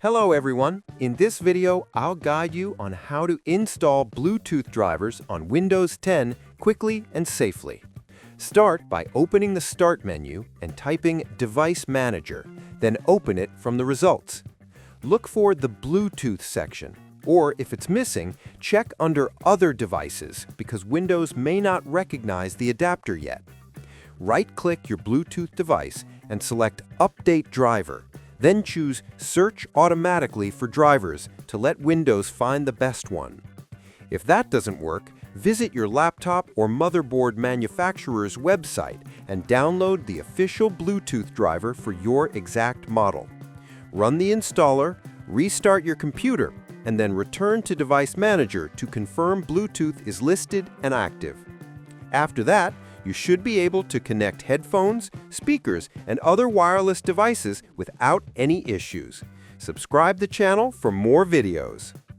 Hello everyone! In this video, I'll guide you on how to install Bluetooth drivers on Windows 10 quickly and safely. Start by opening the Start menu and typing Device Manager, then open it from the results. Look for the Bluetooth section, or if it's missing, check under Other Devices because Windows may not recognize the adapter yet. Right-click your Bluetooth device and select Update Driver. Then choose Search Automatically for drivers to let Windows find the best one. If that doesn't work, visit your laptop or motherboard manufacturer's website and download the official Bluetooth driver for your exact model. Run the installer, restart your computer, and then return to Device Manager to confirm Bluetooth is listed and active. After that, you should be able to connect headphones, speakers, and other wireless devices without any issues. Subscribe the channel for more videos.